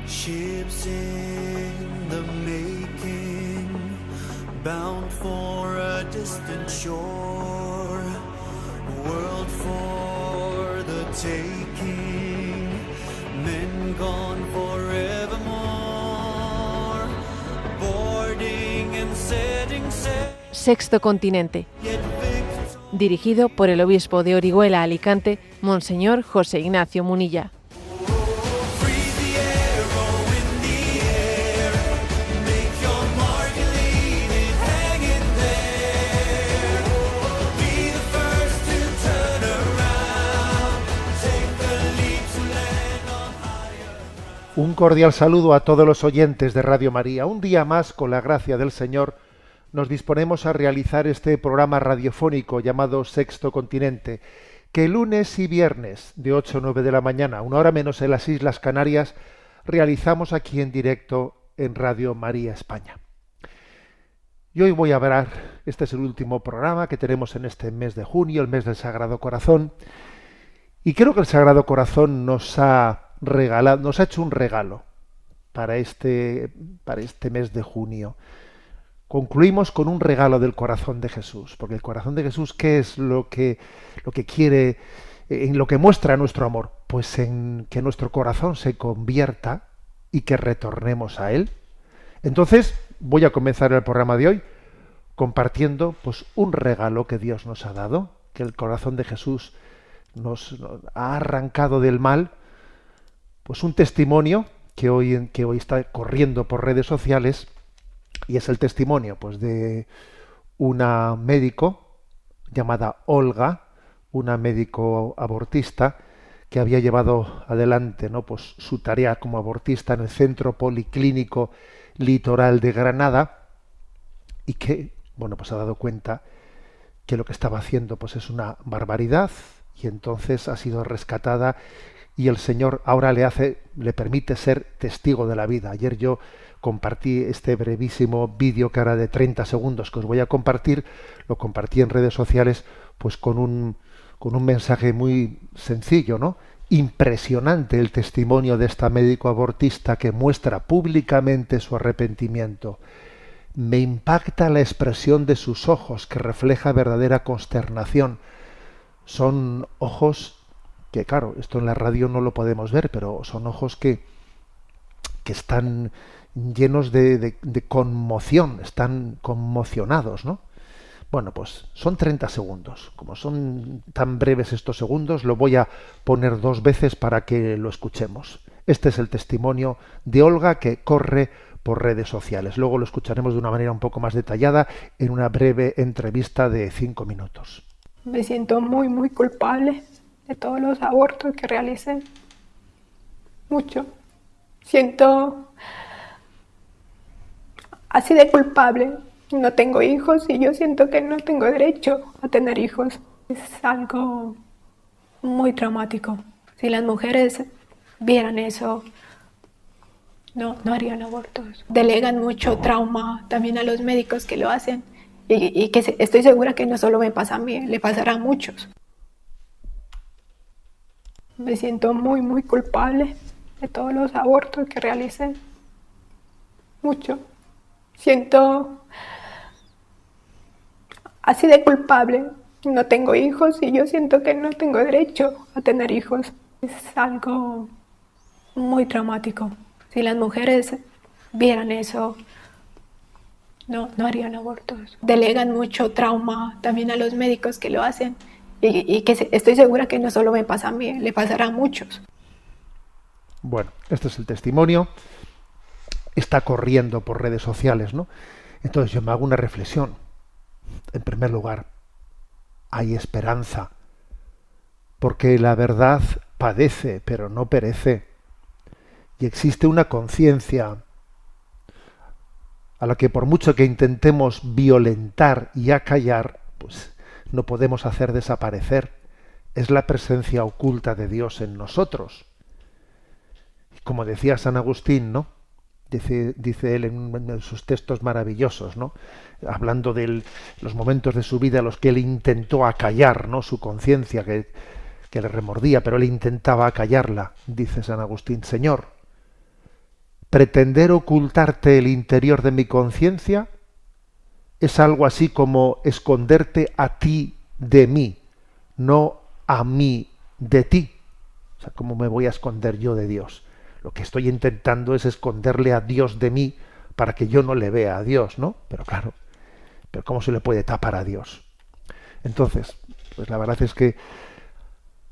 Ships in the making, bound for a distant shore, world for the taking, men gone forevermore, boarding and setting sail. Sexto Continente, dirigido por el obispo de Orihuela, Alicante, Monseñor José Ignacio Munilla. Un cordial saludo a todos los oyentes de Radio María. Un día más, con la gracia del Señor, nos disponemos a realizar este programa radiofónico llamado Sexto Continente, que lunes y viernes de 8 a 9 de la mañana, una hora menos en las Islas Canarias, realizamos aquí en directo en Radio María España. Y hoy voy a hablar, este es el último programa que tenemos en este mes de junio, el mes del Sagrado Corazón, y creo que el Sagrado Corazón nos ha hecho un regalo para este mes de junio. Concluimos con un regalo del corazón de Jesús, porque el corazón de Jesús, ¿qué es lo que quiere, en lo que muestra nuestro amor? Pues en que nuestro corazón se convierta y que retornemos a Él. Entonces, voy a comenzar el programa de hoy compartiendo pues un regalo que Dios nos ha dado, que el corazón de Jesús nos ha arrancado del mal. Pues un testimonio que hoy está corriendo por redes sociales, y es el testimonio pues de una médico llamada Olga, una médico abortista que había llevado adelante, ¿no?, pues su tarea como abortista en el Centro Policlínico Litoral de Granada, y que pues ha dado cuenta que lo que estaba haciendo pues es una barbaridad, y entonces ha sido rescatada. Y el Señor ahora le permite ser testigo de la vida. Ayer yo compartí este brevísimo vídeo que ahora de 30 segundos que os voy a compartir, lo compartí en redes sociales pues con un mensaje muy sencillo, ¿no? Impresionante el testimonio de esta médico abortista que muestra públicamente su arrepentimiento. Me impacta la expresión de sus ojos, que refleja verdadera consternación. Son ojos que, claro, esto en la radio no lo podemos ver, pero son ojos que están llenos de conmoción, están conmocionados, ¿no? Bueno, pues son 30 segundos. Como son tan breves estos segundos, lo voy a poner 2 veces para que lo escuchemos. Este es el testimonio de Olga, que corre por redes sociales. Luego lo escucharemos de una manera un poco más detallada en una breve entrevista de 5 minutos. Me siento muy, muy culpable de todos los abortos que realicé. Mucho. Siento así de culpable. No tengo hijos y yo siento que no tengo derecho a tener hijos. Es algo muy traumático. Si las mujeres vieran eso, no harían abortos. Delegan mucho trauma también a los médicos que lo hacen, y que estoy segura que no solo me pasa a mí, le pasará a muchos. Me siento muy, muy culpable de todos los abortos que realicé. Mucho. Siento así de culpable. No tengo hijos y yo siento que no tengo derecho a tener hijos. Es algo muy traumático. Si las mujeres vieran eso, no harían abortos. Delegan mucho trauma también a los médicos que lo hacen. Y que estoy segura que no solo me pasa a mí, le pasará a muchos. Bueno, este es el testimonio. Está corriendo por redes sociales, ¿no? Entonces yo me hago una reflexión. En primer lugar, hay esperanza, porque la verdad padece, pero no perece. Y existe una conciencia a la que, por mucho que intentemos violentar y acallar, pues no podemos hacer desaparecer. Es la presencia oculta de Dios en nosotros. Y como decía San Agustín, ¿no? Dice él en sus textos maravillosos, ¿no?, hablando de los momentos de su vida en los que él intentó acallar, ¿no?, su conciencia que le remordía, pero él intentaba acallarla. Dice San Agustín: Señor, pretender ocultarte el interior de mi conciencia es algo así como esconderte a ti de mí, no a mí de ti. O sea, ¿cómo me voy a esconder yo de Dios? Lo que estoy intentando es esconderle a Dios de mí para que yo no le vea a Dios, ¿no? Pero claro, pero ¿cómo se le puede tapar a Dios? Entonces, pues la verdad es que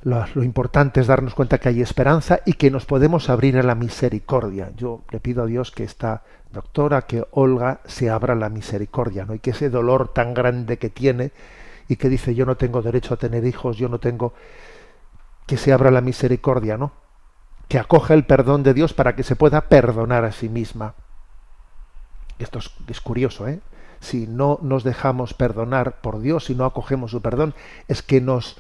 lo importante es darnos cuenta que hay esperanza y que nos podemos abrir a la misericordia. Yo le pido a Dios que esta doctora, que Olga, se abra a la misericordia, ¿no? Y que ese dolor tan grande que tiene y que dice yo no tengo derecho a tener hijos, yo no tengo, que se abra la misericordia, ¿no? Que acoja el perdón de Dios para que se pueda perdonar a sí misma. Esto es curioso, ¿eh? Si no nos dejamos perdonar por Dios, si no acogemos su perdón, es que nos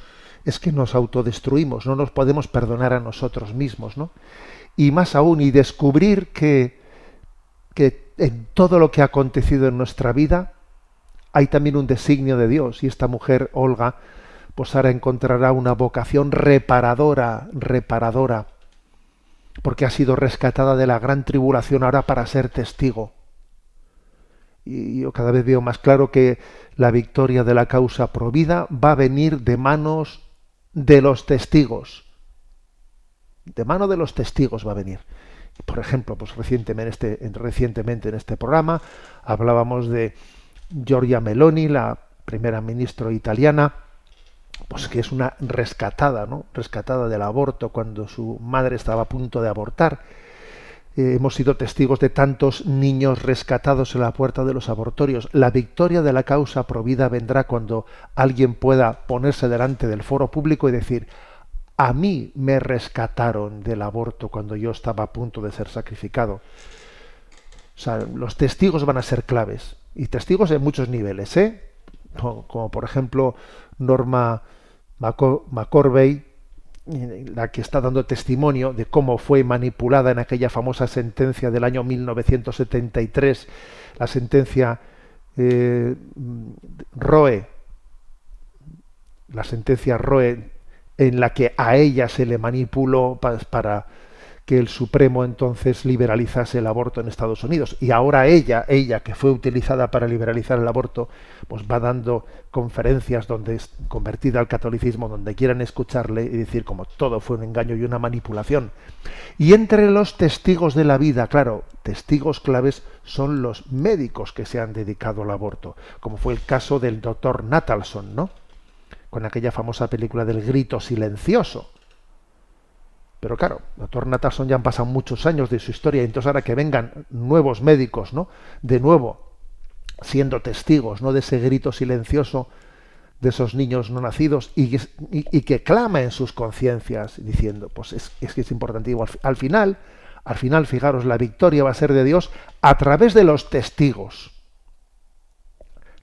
autodestruimos, no nos podemos perdonar a nosotros mismos, ¿no? Y más aún, y descubrir que en todo lo que ha acontecido en nuestra vida hay también un designio de Dios, y esta mujer, Olga, pues ahora encontrará una vocación reparadora, porque ha sido rescatada de la gran tribulación ahora para ser testigo. Y yo cada vez veo más claro que la victoria de la causa provida va a venir de manos de los testigos. De mano de los testigos va a venir. Por ejemplo, pues recientemente en este programa hablábamos de Giorgia Meloni, la primera ministra italiana, pues que es una rescatada, ¿no? Rescatada del aborto cuando su madre estaba a punto de abortar. Hemos sido testigos de tantos niños rescatados en la puerta de los abortorios. La victoria de la causa provida vendrá cuando alguien pueda ponerse delante del foro público y decir: a mí me rescataron del aborto cuando yo estaba a punto de ser sacrificado. O sea, los testigos van a ser claves, y testigos en muchos niveles, como por ejemplo Norma McCorvey, la que está dando testimonio de cómo fue manipulada en aquella famosa sentencia del año 1973, la sentencia Roe, en la que a ella se le manipuló para que el Supremo entonces liberalizase el aborto en Estados Unidos. Y ahora ella que fue utilizada para liberalizar el aborto, pues va dando conferencias donde es convertida al catolicismo, donde quieran escucharle y decir como todo fue un engaño y una manipulación. Y entre los testigos de la vida, claro, testigos claves son los médicos que se han dedicado al aborto, como fue el caso del doctor Natalson, ¿no? Con aquella famosa película del grito silencioso. Pero claro, doctor Natalson ya han pasado muchos años de su historia, y entonces ahora que vengan nuevos médicos, ¿no? De nuevo, siendo testigos, ¿no? De ese grito silencioso de esos niños no nacidos y que clama en sus conciencias diciendo, pues es que es importante. Al final, fijaros, la victoria va a ser de Dios a través de los testigos.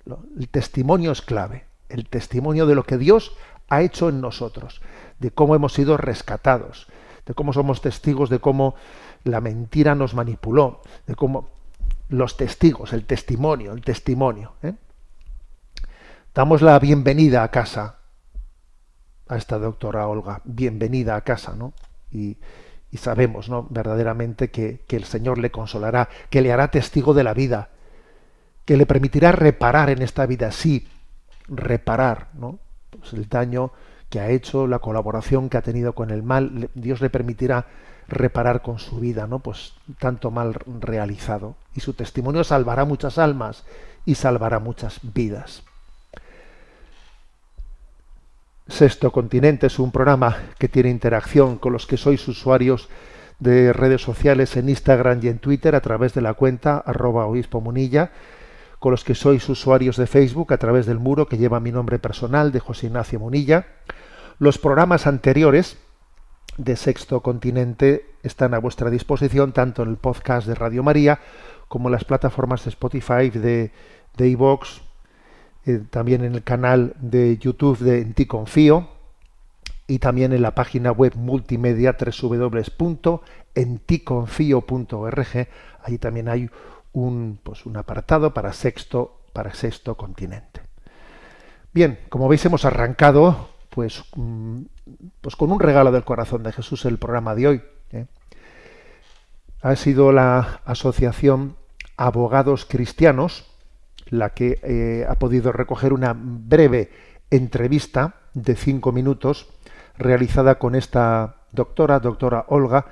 El testimonio es clave, el testimonio de lo que Dios ha hecho en nosotros, de cómo hemos sido rescatados, de cómo somos testigos de cómo la mentira nos manipuló, de cómo los testigos, el testimonio. Damos la bienvenida a casa a esta doctora Olga, bienvenida a casa, ¿no? Y sabemos, ¿no? Verdaderamente que el Señor le consolará, que le hará testigo de la vida, que le permitirá reparar en esta vida, sí, reparar, ¿no? Pues el daño que ha hecho, la colaboración que ha tenido con el mal, Dios le permitirá reparar con su vida, ¿no? Pues tanto mal realizado. Y su testimonio salvará muchas almas y salvará muchas vidas. Sexto Continente es un programa que tiene interacción con los que sois usuarios de redes sociales en Instagram y en Twitter a través de la cuenta @obispomunilla, con los que sois usuarios de Facebook a través del muro que lleva mi nombre personal de José Ignacio Munilla. Los programas anteriores de Sexto Continente están a vuestra disposición tanto en el podcast de Radio María como en las plataformas de Spotify, de iVoox, también en el canal de YouTube de En Ti Confío, y también en la página web multimedia www.enticonfio.org. Allí también hay un apartado para Sexto Continente. Bien, como veis hemos arrancado pues con un regalo del corazón de Jesús el programa de hoy. Ha sido la asociación Abogados Cristianos la que ha podido recoger una breve entrevista de 5 minutos realizada con esta doctora Olga,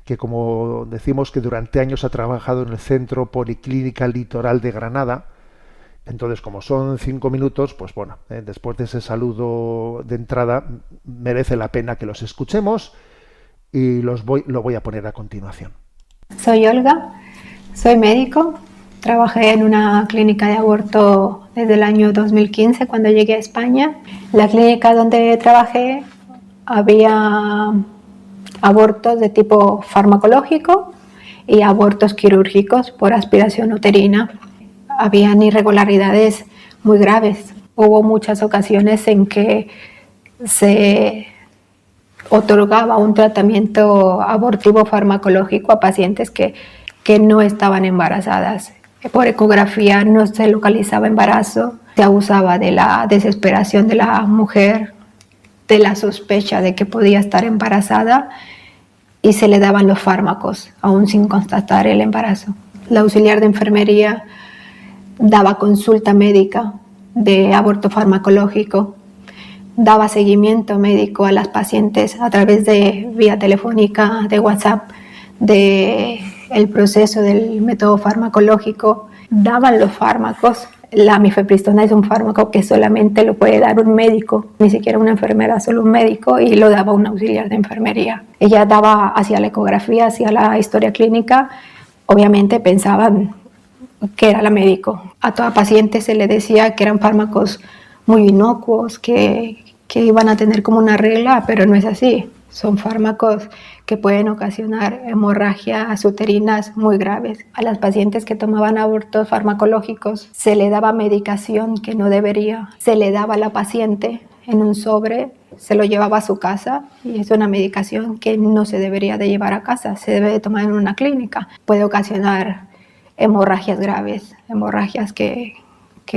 que como decimos que durante años ha trabajado en el Centro Policlínica Litoral de Granada. Entonces, como son 5 minutos, pues bueno, después de ese saludo de entrada, merece la pena que los escuchemos y lo voy a poner a continuación. Soy Olga, soy médico, trabajé en una clínica de aborto desde el año 2015 cuando llegué a España. La clínica donde trabajé había abortos de tipo farmacológico y abortos quirúrgicos por aspiración uterina. Habían irregularidades muy graves. Hubo muchas ocasiones en que se otorgaba un tratamiento abortivo farmacológico a pacientes que no estaban embarazadas. Por ecografía no se localizaba embarazo, se abusaba de la desesperación de la mujer, de la sospecha de que podía estar embarazada y se le daban los fármacos, aún sin constatar el embarazo. La auxiliar de enfermería daba consulta médica de aborto farmacológico, daba seguimiento médico a las pacientes a través de vía telefónica, de WhatsApp, de el proceso del método farmacológico, daban los fármacos. La mifepristona es un fármaco que solamente lo puede dar un médico, ni siquiera una enfermera, solo un médico, y lo daba un auxiliar de enfermería. Ella daba hacia la ecografía, hacia la historia clínica, obviamente pensaban que era la médico. A toda paciente se le decía que eran fármacos muy inocuos, que iban a tener como una regla, pero no es así. Son fármacos que pueden ocasionar hemorragias uterinas muy graves. A las pacientes que tomaban abortos farmacológicos se le daba medicación que no debería. Se le daba a la paciente en un sobre, se lo llevaba a su casa y es una medicación que no se debería de llevar a casa, se debe de tomar en una clínica. Puede ocasionar hemorragias graves, hemorragias que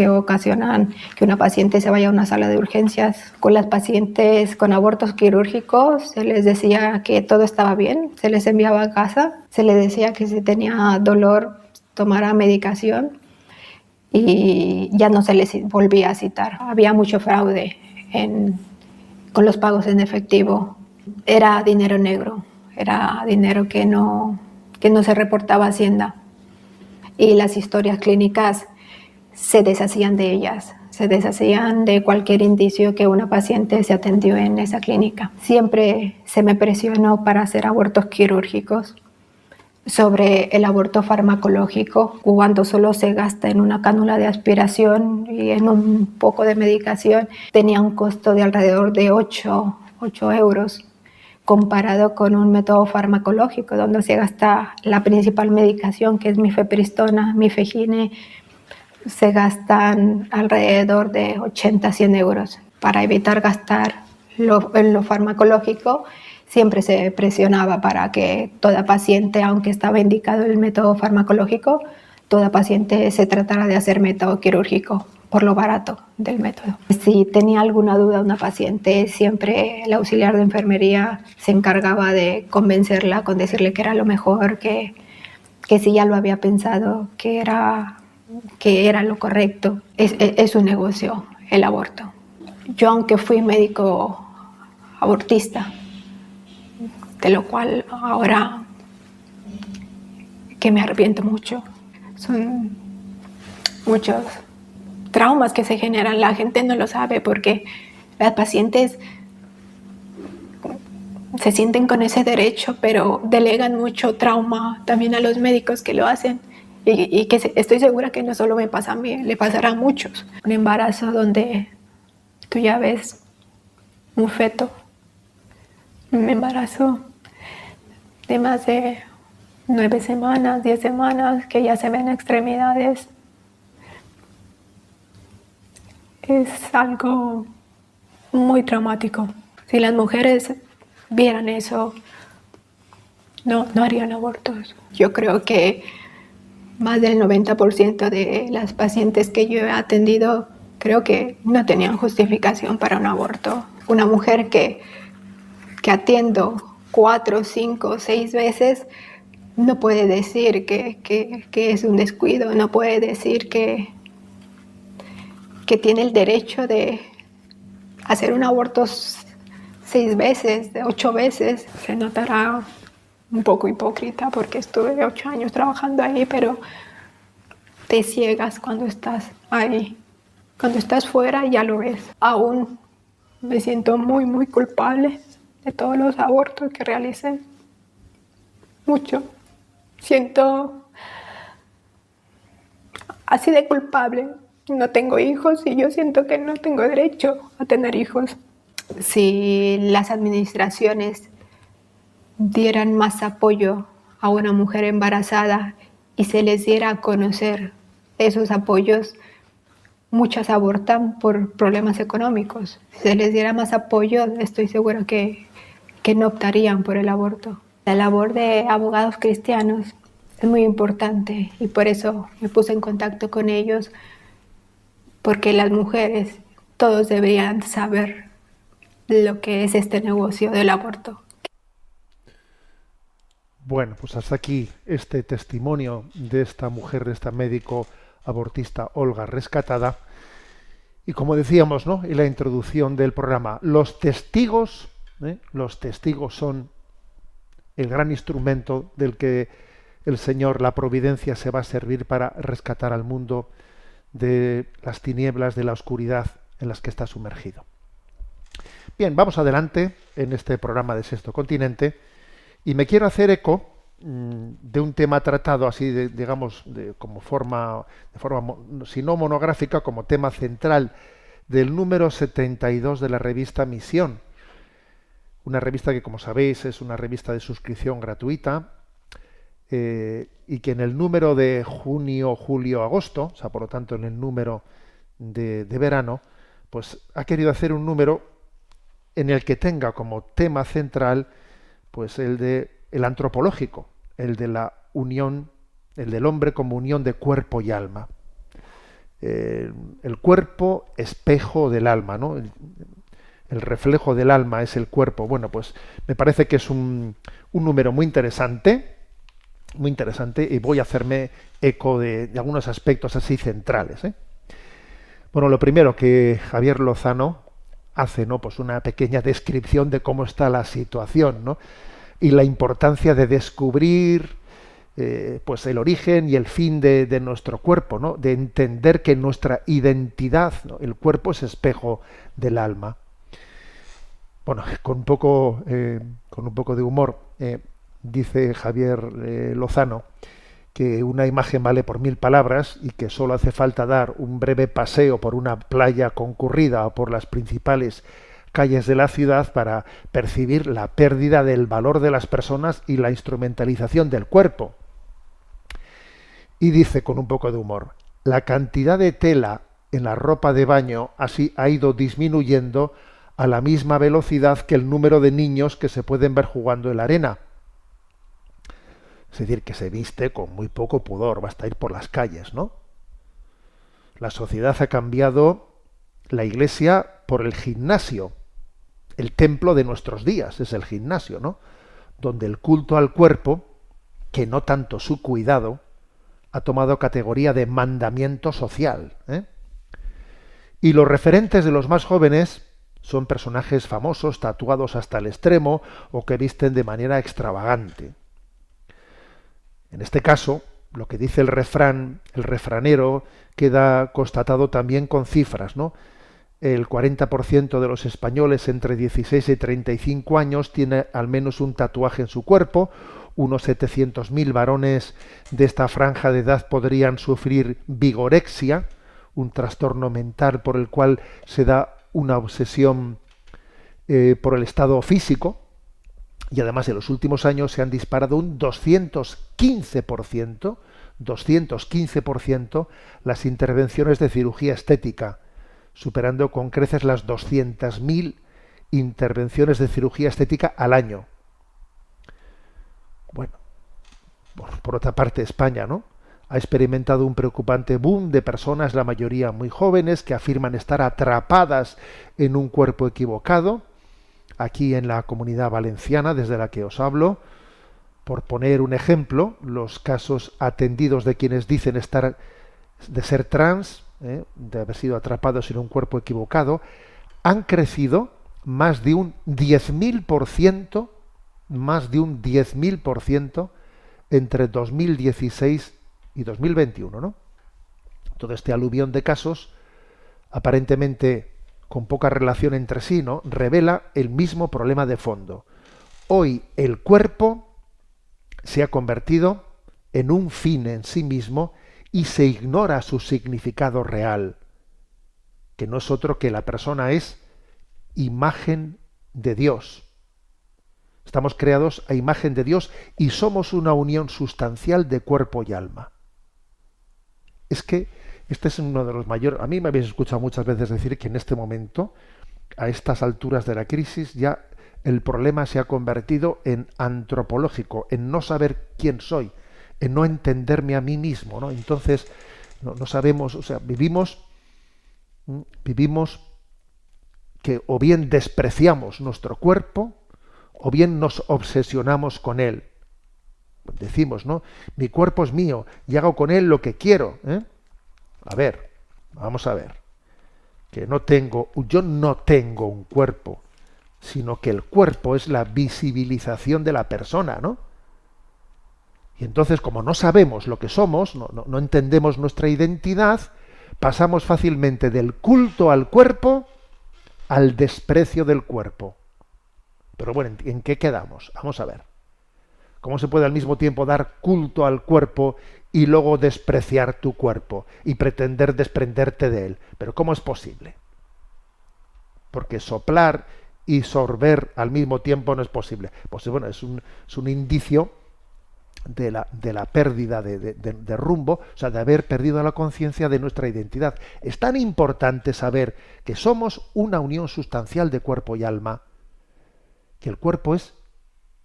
ocasionan que una paciente se vaya a una sala de urgencias. Con las pacientes con abortos quirúrgicos se les decía que todo estaba bien, se les enviaba a casa, se les decía que si tenía dolor tomara medicación y ya no se les volvía a citar. Había mucho fraude con los pagos en efectivo. Era dinero negro, era dinero que no se reportaba a Hacienda y las historias clínicas se deshacían de ellas, se deshacían de cualquier indicio que una paciente se atendió en esa clínica. Siempre se me presionó para hacer abortos quirúrgicos. Sobre el aborto farmacológico, cuando solo se gasta en una cánula de aspiración y en un poco de medicación, tenía un costo de alrededor de 8 euros, comparado con un método farmacológico donde se gasta la principal medicación, que es mifepristona, mifegine, se gastan alrededor de 80 a 100 euros. Para evitar gastar en lo farmacológico, siempre se presionaba para que toda paciente, aunque estaba indicado el método farmacológico, toda paciente se tratara de hacer método quirúrgico por lo barato del método. Si tenía alguna duda una paciente, siempre el auxiliar de enfermería se encargaba de convencerla con decirle que era lo mejor, que si ya lo había pensado, que era lo correcto. Es un negocio el aborto. Yo, aunque fui médico abortista, de lo cual ahora que me arrepiento mucho, son muchos traumas que se generan. La gente no lo sabe porque las pacientes se sienten con ese derecho, pero delegan mucho trauma también a los médicos que lo hacen. Y que estoy segura que no solo me pasa a mí, le pasará a muchos. Un embarazo donde tú ya ves un feto, un embarazo de más de 9 semanas, 10 semanas, que ya se ven extremidades. Es algo muy traumático. Si las mujeres vieran eso, no harían abortos. Yo creo que más del 90% de las pacientes que yo he atendido creo que no tenían justificación para un aborto. Una mujer que atiendo 4, 5, 6 veces no puede decir que es un descuido, no puede decir que tiene el derecho de hacer un aborto 6 veces, 8 veces. Se notará un poco hipócrita porque estuve 8 años trabajando ahí, pero te ciegas cuando estás ahí. Cuando estás fuera ya lo ves. Aún me siento muy, muy culpable de todos los abortos que realicé. Mucho. Siento así de culpable. No tengo hijos y yo siento que no tengo derecho a tener hijos. Si las administraciones dieran más apoyo a una mujer embarazada y se les diera a conocer esos apoyos, muchas abortan por problemas económicos. Si se les diera más apoyo, estoy segura que no optarían por el aborto. La labor de abogados cristianos es muy importante y por eso me puse en contacto con ellos, porque las mujeres, todos deberían saber lo que es este negocio del aborto. Bueno, pues hasta aquí este testimonio de esta mujer, de esta médico abortista Olga rescatada. Y como decíamos, ¿no?, en la introducción del programa, los testigos son el gran instrumento del que el Señor, la providencia, se va a servir para rescatar al mundo de las tinieblas, de la oscuridad en las que está sumergido. Bien, vamos adelante en este programa de Sexto Continente y me quiero hacer eco de un tema tratado así, digamos, como forma, si no monográfica, como tema central del número 72 de la revista Misión. Una revista que, como sabéis, es una revista de suscripción gratuita y que en el número de junio, julio, agosto, o sea, por lo tanto en el número de verano, pues ha querido hacer un número en el que tenga como tema central pues el antropológico, el de la unión, el del hombre como unión de cuerpo y alma. El cuerpo espejo del alma, ¿no? El reflejo del alma es el cuerpo. Bueno, pues me parece que es un número muy interesante, y voy a hacerme eco de algunos aspectos así centrales. Bueno, lo primero que Javier Lozano hace, ¿no?, pues una pequeña descripción de cómo está la situación, ¿no?, y la importancia de descubrir pues el origen y el fin de nuestro cuerpo, ¿no?, de entender que nuestra identidad, ¿no?, el cuerpo es espejo del alma. Bueno, con un poco de humor, dice Javier Lozano que una imagen vale por 1000 palabras y que solo hace falta dar un breve paseo por una playa concurrida o por las principales calles de la ciudad para percibir la pérdida del valor de las personas y la instrumentalización del cuerpo. Y dice con un poco de humor, la cantidad de tela en la ropa de baño así ha ido disminuyendo a la misma velocidad que el número de niños que se pueden ver jugando en la arena. Es decir, que se viste con muy poco pudor, basta ir por las calles, ¿no? La sociedad ha cambiado la iglesia por el gimnasio. El templo de nuestros días es el gimnasio, ¿no?, donde el culto al cuerpo, que no tanto su cuidado, ha tomado categoría de mandamiento social. Y los referentes de los más jóvenes son personajes famosos, tatuados hasta el extremo o que visten de manera extravagante. En este caso, lo que dice el refranero, queda constatado también con cifras, ¿no? El 40% de los españoles entre 16 y 35 años tiene al menos un tatuaje en su cuerpo. Unos 700.000 varones de esta franja de edad podrían sufrir vigorexia, un trastorno mental por el cual se da una obsesión por el estado físico. Y además en los últimos años se han disparado un 215% las intervenciones de cirugía estética, superando con creces las 200.000 intervenciones de cirugía estética al año. Bueno, por otra parte España, ¿no?, ha experimentado un preocupante boom de personas, la mayoría muy jóvenes, que afirman estar atrapadas en un cuerpo equivocado. Aquí en la Comunidad Valenciana, desde la que os hablo, Por poner un ejemplo, los casos atendidos de quienes dicen de ser trans, de haber sido atrapados en un cuerpo equivocado, han crecido más de un 10.000%, más de un 10.000% entre 2016 y 2021, ¿no? Todo este aluvión de casos, aparentemente con poca relación entre sí, ¿no?, revela el mismo problema de fondo. Hoy el cuerpo se ha convertido en un fin en sí mismo y se ignora su significado real, que no es otro que la persona es imagen de Dios. Estamos creados a imagen de Dios y somos una unión sustancial de cuerpo y alma. Es que este es uno de los mayores... A mí me habéis escuchado muchas veces decir que en este momento, a estas alturas de la crisis, ya el problema se ha convertido en antropológico, en no saber quién soy, en no entenderme a mí mismo, ¿no? Entonces, no sabemos, o sea, vivimos que o bien despreciamos nuestro cuerpo, o bien nos obsesionamos con él. Decimos, ¿no? Mi cuerpo es mío y hago con él lo que quiero, ¿eh? A ver, vamos a ver. Yo no tengo un cuerpo, sino que el cuerpo es la visibilización de la persona, ¿no? Y entonces, como no sabemos lo que somos, no entendemos nuestra identidad, pasamos fácilmente del culto al cuerpo al desprecio del cuerpo. Pero bueno, ¿en qué quedamos? Vamos a ver. ¿Cómo se puede al mismo tiempo dar culto al cuerpo y luego despreciar tu cuerpo y pretender desprenderte de él? Pero ¿cómo es posible? Porque soplar y sorber al mismo tiempo no es posible. Pues bueno, es un indicio de la pérdida de rumbo, o sea, de haber perdido la conciencia de nuestra identidad. Es tan importante saber que somos una unión sustancial de cuerpo y alma, que el cuerpo es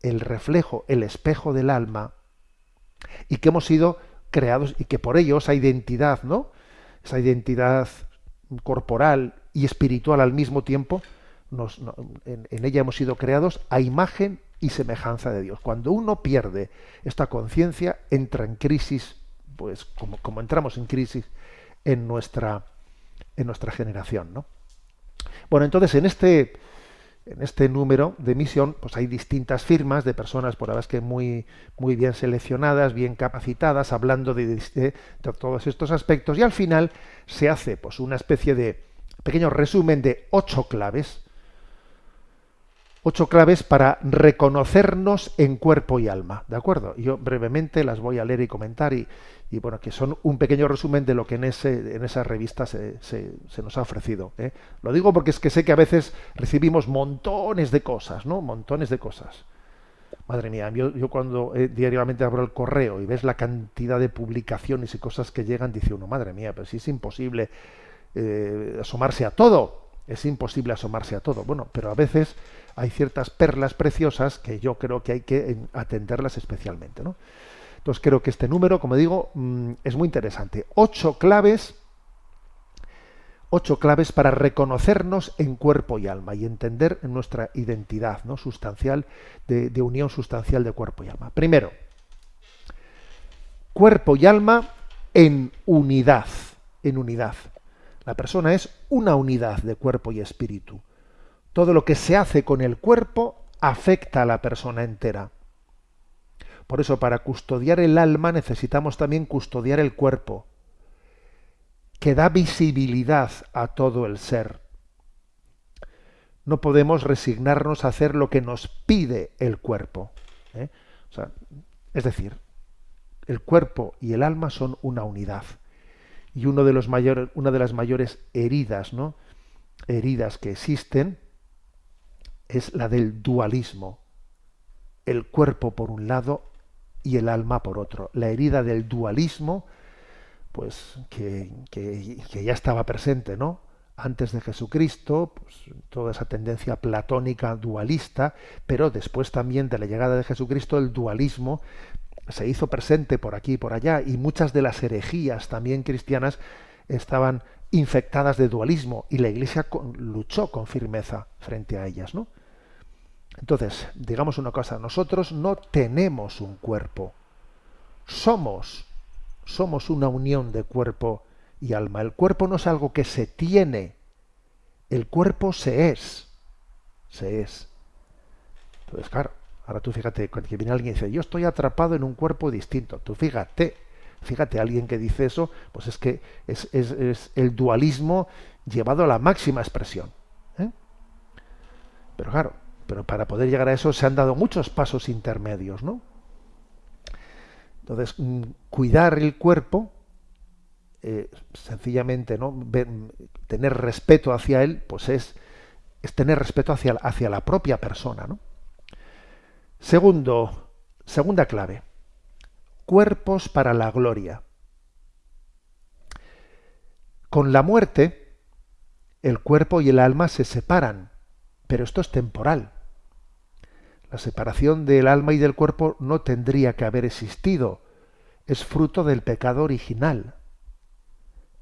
el reflejo, el espejo del alma, y que hemos sido creados, y que por ello esa identidad, ¿no?, esa identidad corporal y espiritual al mismo tiempo, en ella hemos sido creados a imagen y semejanza de Dios. Cuando uno pierde esta conciencia, entra en crisis, pues como entramos en crisis en nuestra generación, ¿no? Bueno, entonces en este número de emisión, pues hay distintas firmas de personas, por la verdad es que muy bien seleccionadas, bien capacitadas, hablando de todos estos aspectos, y al final se hace pues una especie de pequeño resumen de 8 claves. 8 claves para reconocernos en cuerpo y alma, ¿de acuerdo? Yo brevemente las voy a leer y comentar y bueno, que son un pequeño resumen de lo que en esa revista se nos ha ofrecido, ¿eh? Lo digo porque es que sé que a veces recibimos montones de cosas, ¿no? Montones de cosas. Madre mía, yo cuando diariamente abro el correo y ves la cantidad de publicaciones y cosas que llegan, dice uno, madre mía, pero si es imposible asomarse a todo. Es imposible asomarse a todo. Bueno, pero a veces hay ciertas perlas preciosas que yo creo que hay que atenderlas especialmente, ¿no? Entonces creo que este número, como digo, es muy interesante. 8 claves para reconocernos en cuerpo y alma y entender nuestra identidad, ¿no?, sustancial, de unión sustancial de cuerpo y alma. Primero, cuerpo y alma en unidad. En unidad. La persona es una unidad de cuerpo y espíritu. Todo lo que se hace con el cuerpo afecta a la persona entera. Por eso, para custodiar el alma necesitamos también custodiar el cuerpo, que da visibilidad a todo el ser. No podemos resignarnos a hacer lo que nos pide el cuerpo, ¿eh? O sea, es decir, el cuerpo y el alma son una unidad. Y una de las mayores heridas, ¿no?, heridas que existen, es la del dualismo. El cuerpo por un lado y el alma por otro. La herida del dualismo, pues que ya estaba presente, ¿no?, antes de Jesucristo, pues, toda esa tendencia platónica dualista, pero después también de la llegada de Jesucristo el dualismo se hizo presente por aquí y por allá, y muchas de las herejías también cristianas estaban infectadas de dualismo, y la Iglesia luchó con firmeza frente a ellas, ¿no? Entonces, digamos una cosa, nosotros no tenemos un cuerpo, somos una unión de cuerpo y alma. El cuerpo no es algo que se tiene, el cuerpo se es. Entonces, claro, ahora tú fíjate, cuando viene alguien y dice, yo estoy atrapado en un cuerpo distinto. Tú fíjate, alguien que dice eso, pues es que es el dualismo llevado a la máxima expresión. ¿Eh? Pero claro, para poder llegar a eso se han dado muchos pasos intermedios, ¿no? Entonces, cuidar el cuerpo, sencillamente, ¿no? Tener respeto hacia él, pues es tener respeto hacia la propia persona, ¿no? Segunda clave, cuerpos para la gloria. Con la muerte, el cuerpo y el alma se separan, pero esto es temporal. La separación del alma y del cuerpo no tendría que haber existido. Es fruto del pecado original.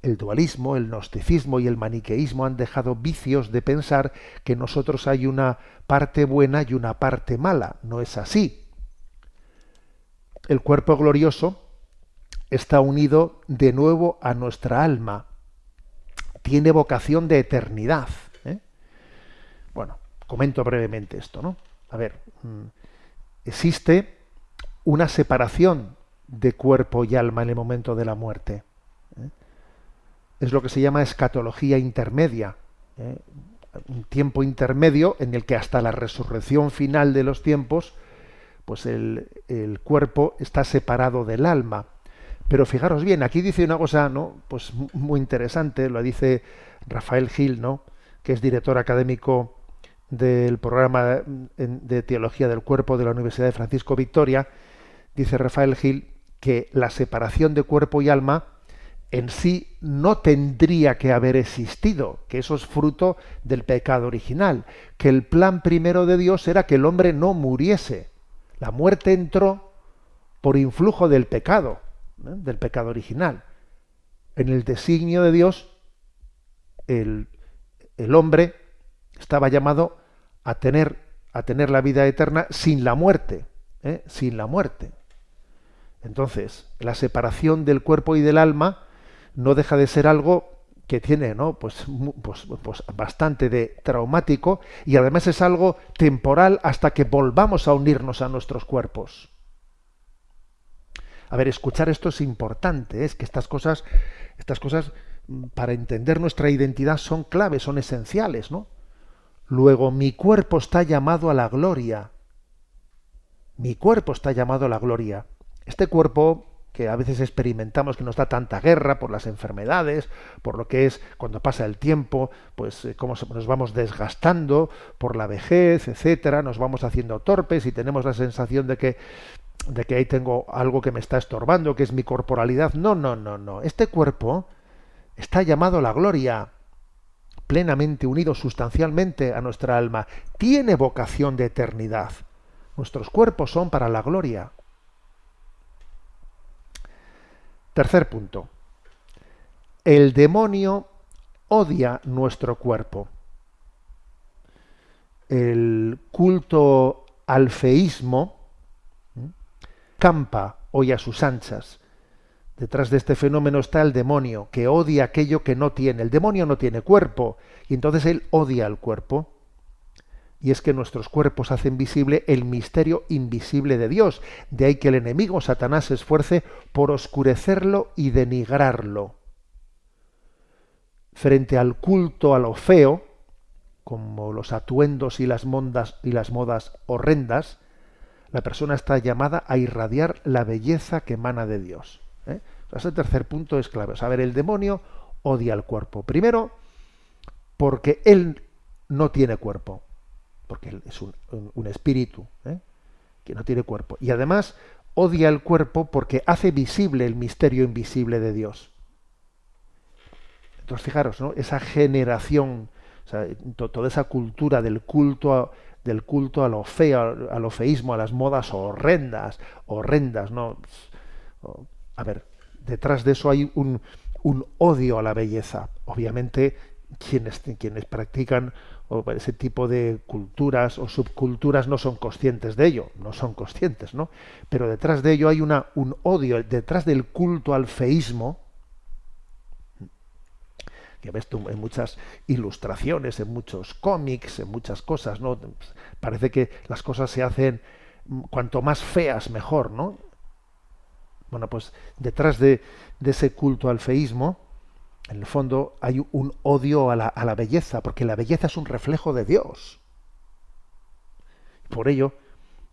El dualismo, el gnosticismo y el maniqueísmo han dejado vicios de pensar que en nosotros hay una parte buena y una parte mala. No es así. El cuerpo glorioso está unido de nuevo a nuestra alma. Tiene vocación de eternidad. Bueno, comento brevemente esto, ¿no? A ver, existe una separación de cuerpo y alma en el momento de la muerte. Es lo que se llama escatología intermedia. Un tiempo intermedio en el que hasta la resurrección final de los tiempos, pues el cuerpo está separado del alma. Pero fijaros bien, aquí dice una cosa, ¿no? Pues muy interesante, lo dice Rafael Gil, ¿no? Que es director académico del programa de Teología del Cuerpo de la Universidad de Francisco Vitoria. Dice Rafael Gil que la separación de cuerpo y alma en sí no tendría que haber existido, que eso es fruto del pecado original, que el plan primero de Dios era que el hombre no muriese. La muerte entró por influjo del pecado, ¿no? Del pecado original. En el designio de Dios, el hombre estaba llamado a tener la vida eterna sin la muerte, sin la muerte. Entonces, la separación del cuerpo y del alma no deja de ser algo que tiene, ¿no? pues bastante de traumático, y además es algo temporal hasta que volvamos a unirnos a nuestros cuerpos. A ver, escuchar esto es importante, es que estas cosas para entender nuestra identidad son claves, son esenciales, ¿no? Luego, mi cuerpo está llamado a la gloria. Mi cuerpo está llamado a la gloria. Este cuerpo que a veces experimentamos, que nos da tanta guerra por las enfermedades, por lo que es cuando pasa el tiempo, pues cómo nos vamos desgastando por la vejez, etcétera, nos vamos haciendo torpes y tenemos la sensación de que ahí tengo algo que me está estorbando, que es mi corporalidad. No. Este cuerpo está llamado a la gloria, plenamente unido sustancialmente a nuestra alma. Tiene vocación de eternidad. Nuestros cuerpos son para la gloria. Tercer punto. El demonio odia nuestro cuerpo. El culto al feísmo campa hoy a sus anchas. Detrás de este fenómeno está el demonio, que odia aquello que no tiene. El demonio no tiene cuerpo, y entonces él odia al cuerpo. Y es que nuestros cuerpos hacen visible el misterio invisible de Dios. De ahí que el enemigo Satanás se esfuerce por oscurecerlo y denigrarlo. Frente al culto a lo feo, como los atuendos y las modas horrendas, la persona está llamada a irradiar la belleza que emana de Dios. Ese tercer punto es clave. A ver, el demonio odia al cuerpo. Primero, porque él no tiene cuerpo. Porque él es un espíritu que no tiene cuerpo. Y además odia el cuerpo porque hace visible el misterio invisible de Dios. Entonces, fijaros, ¿no? Esa generación, o sea, toda esa cultura del culto a lo feo, a lo feísmo, a las modas horrendas, ¿no? A ver, detrás de eso hay un odio a la belleza. Obviamente, quienes practican o ese tipo de culturas o subculturas no son conscientes de ello, no son conscientes, ¿no? Pero detrás de ello hay un odio, detrás del culto al feísmo, que ves tú en muchas ilustraciones, en muchos cómics, en muchas cosas, ¿no? Parece que las cosas se hacen cuanto más feas mejor, ¿no? Bueno, pues detrás de ese culto al feísmo, en el fondo hay un odio a la belleza, porque la belleza es un reflejo de Dios. Por ello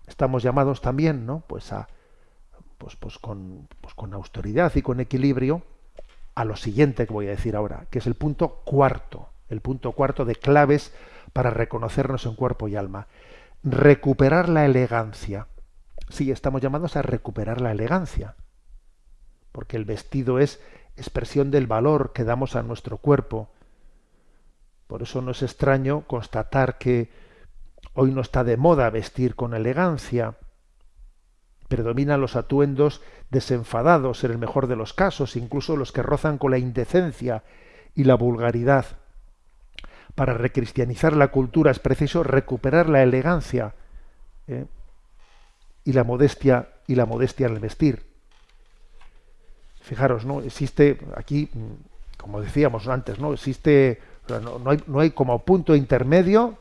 estamos llamados también, ¿no? Pues con austeridad y con equilibrio a lo siguiente que voy a decir ahora, que es el punto cuarto de claves para reconocernos en cuerpo y alma. Recuperar la elegancia. Sí, estamos llamados a recuperar la elegancia, porque el vestido es expresión del valor que damos a nuestro cuerpo. Por eso no es extraño constatar que hoy no está de moda vestir con elegancia. Predominan los atuendos desenfadados en el mejor de los casos, incluso los que rozan con la indecencia y la vulgaridad. Para recristianizar la cultura es preciso recuperar la elegancia y la modestia en el vestir. Fijaros, ¿no? Existe aquí, como decíamos antes, no existe, no hay como punto intermedio,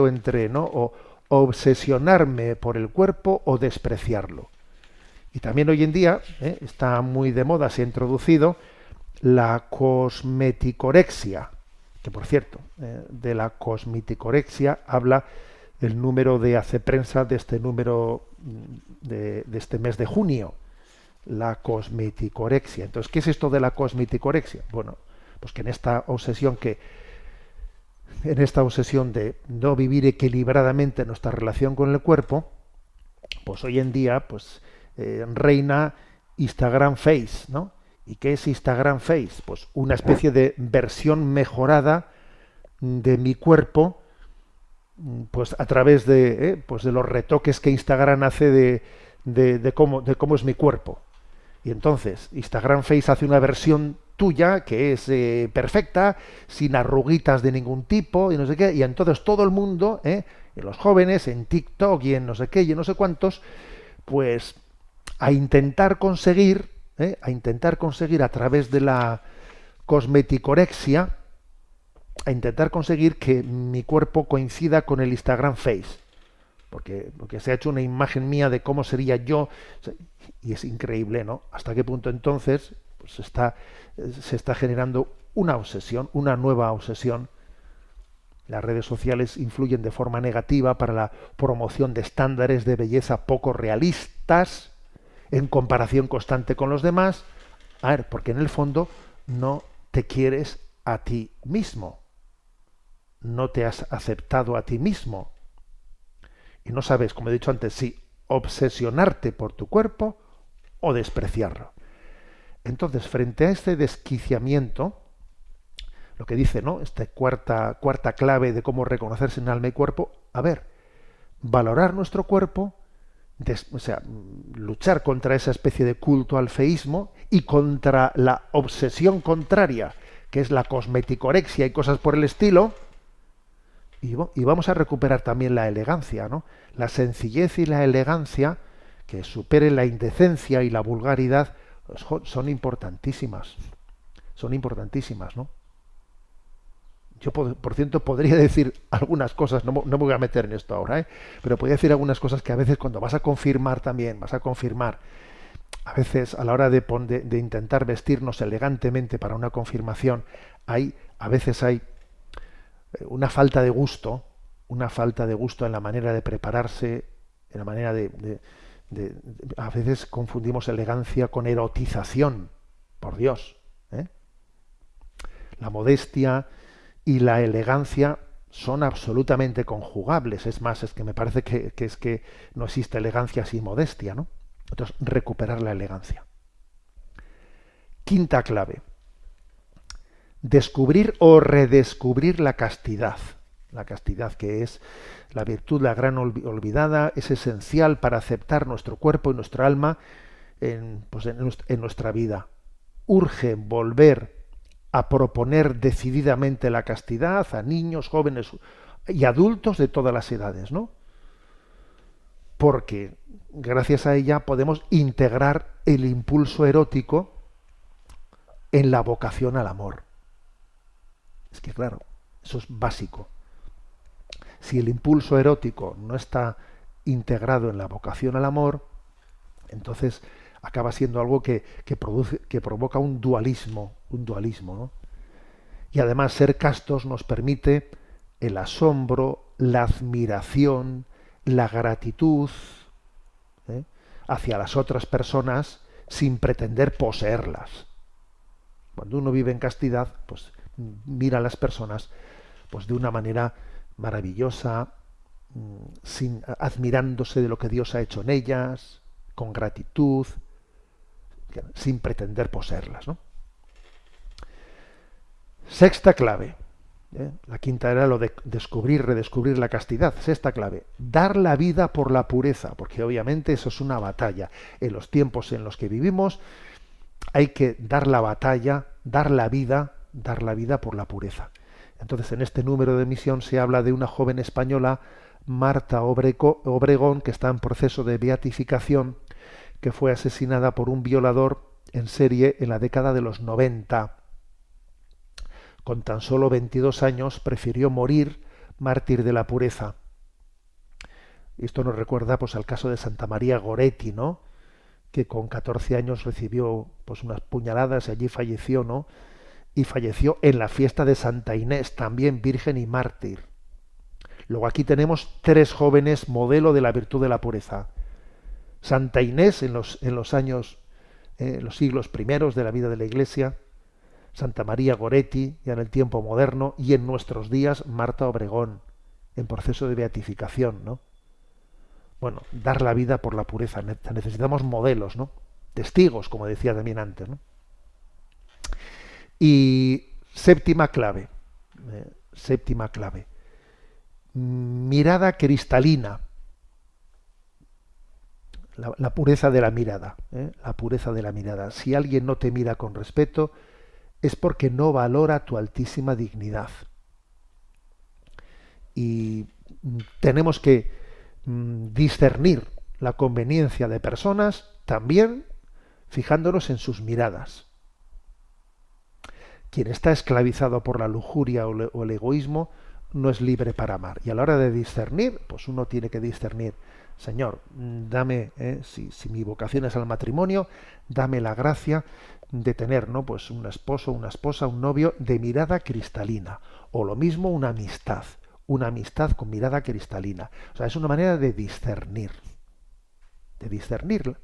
entre, ¿no? o obsesionarme por el cuerpo o despreciarlo. Y también hoy en día está muy de moda, se ha introducido la cosmeticorexia, que por cierto, de la cosmeticorexia habla el número de Hace Prensa de este número de este mes de junio. La cosmeticorexia. Entonces, ¿qué es esto de la cosmeticorexia? Bueno, pues que en esta obsesión de no vivir equilibradamente nuestra relación con el cuerpo, pues hoy en día pues reina Instagram Face, ¿no? ¿Y qué es Instagram Face? Pues una especie de versión mejorada de mi cuerpo, pues a través de los retoques que Instagram hace de cómo es mi cuerpo. Y entonces Instagram Face hace una versión tuya que es perfecta, sin arruguitas de ningún tipo y no sé qué, y entonces todo el mundo, y los jóvenes en TikTok y en no sé qué y en no sé cuántos, pues a intentar conseguir a través de la cosmeticorexia, a intentar conseguir que mi cuerpo coincida con el Instagram Face. Porque se ha hecho una imagen mía de cómo sería yo, y es increíble, ¿no? Hasta qué punto entonces pues se está generando una obsesión, una nueva obsesión. Las redes sociales influyen de forma negativa para la promoción de estándares de belleza poco realistas, en comparación constante con los demás. A ver, porque en el fondo no te quieres a ti mismo, no te has aceptado a ti mismo. Y no sabes, como he dicho antes, si obsesionarte por tu cuerpo o despreciarlo. Entonces, frente a este desquiciamiento, lo que dice, ¿no? Esta cuarta clave de cómo reconocerse en alma y cuerpo, a ver, valorar nuestro cuerpo, luchar contra esa especie de culto al feísmo y contra la obsesión contraria, que es la cosmeticorexia y cosas por el estilo. Y vamos a recuperar también la elegancia, ¿no? La sencillez y la elegancia que superen la indecencia y la vulgaridad son importantísimas. Son importantísimas, ¿no? Yo, por cierto, podría decir algunas cosas, no me voy a meter en esto ahora, pero podría decir algunas cosas que a veces cuando vas a confirmar, a veces a la hora de intentar vestirnos elegantemente para una confirmación, a veces hay una falta de gusto en la manera de prepararse, en la manera a veces confundimos elegancia con erotización, por Dios. La modestia y la elegancia son absolutamente conjugables. Es más, es que me parece que no existe elegancia sin modestia, ¿no? Entonces, recuperar la elegancia. Quinta clave. Descubrir o redescubrir la castidad. La castidad, que es la virtud, la gran olvidada, es esencial para aceptar nuestro cuerpo y nuestra alma en nuestra vida. Urge volver a proponer decididamente la castidad a niños, jóvenes y adultos de todas las edades, ¿no? Porque gracias a ella podemos integrar el impulso erótico en la vocación al amor. Es que claro, eso es básico. Si el impulso erótico no está integrado en la vocación al amor, entonces acaba siendo algo que provoca un dualismo, ¿no? Y además ser castos nos permite el asombro, la admiración, la gratitud, ¿eh?, hacia las otras personas sin pretender poseerlas. Cuando uno vive en castidad, pues mira a las personas pues de una manera maravillosa, admirándose de lo que Dios ha hecho en ellas, con gratitud, sin pretender poseerlas, ¿no? Sexta clave. La quinta era lo de redescubrir la castidad. Sexta clave, dar la vida por la pureza, porque obviamente eso es una batalla. En los tiempos en los que vivimos hay que dar la batalla, dar la vida por la pureza. Entonces, en este número de misión se habla de una joven española, Marta Obregón, que está en proceso de beatificación, que fue asesinada por un violador en serie en la década de los 90. Con tan solo 22 años prefirió morir mártir de la pureza. Esto nos recuerda pues al caso de Santa María Goretti, ¿no?, que con 14 años recibió pues unas puñaladas y allí falleció, ¿no?, y falleció en la fiesta de Santa Inés, también virgen y mártir. Luego aquí tenemos 3 jóvenes modelo de la virtud de la pureza. Santa Inés en los años, los siglos primeros de la vida de la Iglesia, Santa María Goretti ya en el tiempo moderno, y en nuestros días Marta Obregón, en proceso de beatificación, ¿no? Bueno, dar la vida por la pureza. Necesitamos modelos, ¿no?, testigos, como decía también antes, ¿no? Y séptima clave, mirada cristalina. La pureza de la mirada, la pureza de la mirada. Si alguien no te mira con respeto, es porque no valora tu altísima dignidad. Y tenemos que discernir la conveniencia de personas también fijándonos en sus miradas. Quien está esclavizado por la lujuria o el egoísmo no es libre para amar. Y a la hora de discernir, pues uno tiene que discernir: Señor, dame, si mi vocación es al matrimonio, dame la gracia de tener, ¿no?, pues un esposo, una esposa, un novio de mirada cristalina, o lo mismo una amistad con mirada cristalina. O sea, es una manera de discernir.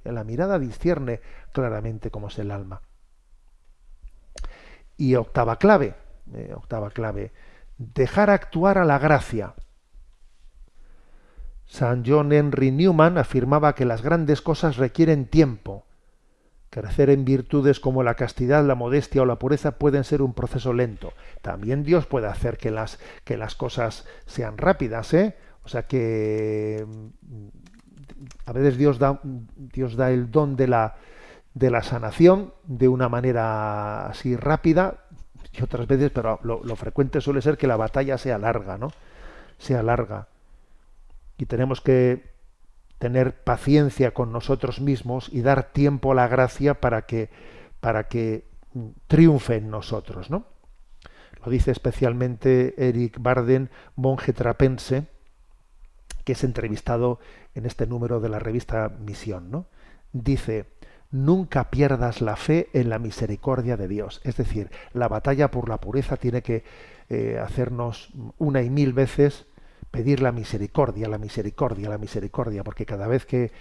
La mirada discierne claramente cómo es el alma. Y octava clave, dejar actuar a la gracia. San John Henry Newman afirmaba que las grandes cosas requieren tiempo. Crecer en virtudes como la castidad, la modestia o la pureza pueden ser un proceso lento. También Dios puede hacer que las cosas sean rápidas, ¿eh? O sea que a veces Dios da el don de la sanación de una manera así rápida, y otras veces, pero lo frecuente suele ser que la batalla sea larga, ¿no? Sea larga. Y tenemos que tener paciencia con nosotros mismos y dar tiempo a la gracia para que triunfe en nosotros, ¿no? Lo dice especialmente Eric Barden, monje trapense, que es entrevistado en este número de la revista Misión, ¿no? Dice: nunca pierdas la fe en la misericordia de Dios. Es decir, la batalla por la pureza tiene que hacernos una y mil veces pedir la misericordia, porque cada vez que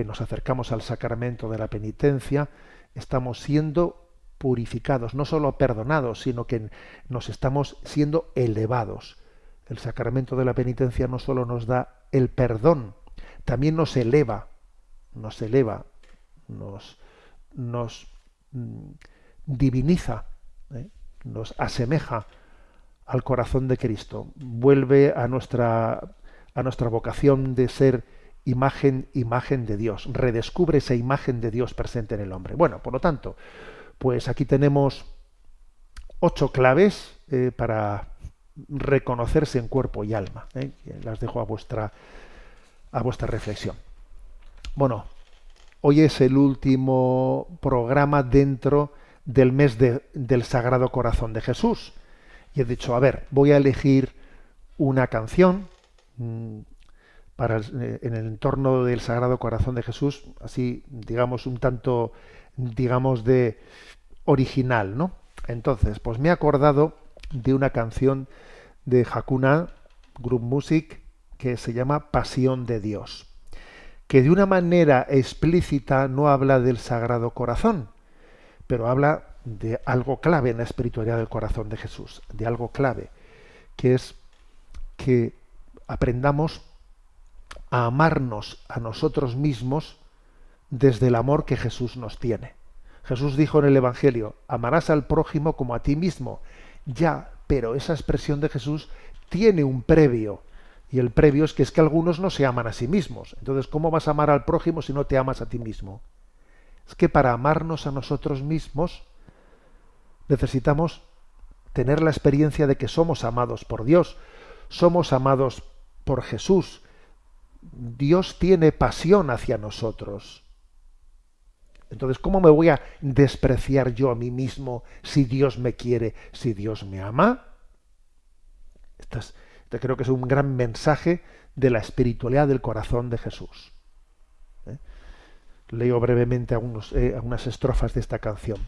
nos acercamos al sacramento de la penitencia, estamos siendo purificados, no solo perdonados, sino que nos estamos siendo elevados. El sacramento de la penitencia no solo nos da el perdón, también nos eleva, nos diviniza, nos asemeja al corazón de Cristo, vuelve a nuestra vocación de ser imagen de Dios, redescubre esa imagen de Dios presente en el hombre. Bueno, por lo tanto, pues aquí tenemos 8 claves para reconocerse en cuerpo y alma. Las dejo a vuestra reflexión. Bueno, hoy es el último programa dentro del mes del Sagrado Corazón de Jesús. Y he dicho, a ver, voy a elegir una canción en el entorno del Sagrado Corazón de Jesús, así, digamos, un tanto, digamos, de original, ¿no? Entonces, pues me he acordado de una canción de Hakuna Group Music que se llama Pasión de Dios, que de una manera explícita no habla del Sagrado Corazón, pero habla de algo clave en la espiritualidad del corazón de Jesús, de algo clave, que es que aprendamos a amarnos a nosotros mismos desde el amor que Jesús nos tiene. Jesús dijo en el Evangelio, amarás al prójimo como a ti mismo. Ya, pero esa expresión de Jesús tiene un previo, y el previo es que algunos no se aman a sí mismos. Entonces, ¿cómo vas a amar al prójimo si no te amas a ti mismo? Es que para amarnos a nosotros mismos necesitamos tener la experiencia de que somos amados por Dios, somos amados por Jesús. Dios tiene pasión hacia nosotros. Entonces, ¿cómo me voy a despreciar yo a mí mismo si Dios me quiere, si Dios me ama? Este creo que es un gran mensaje de la espiritualidad del corazón de Jesús. Leo brevemente algunas estrofas de esta canción.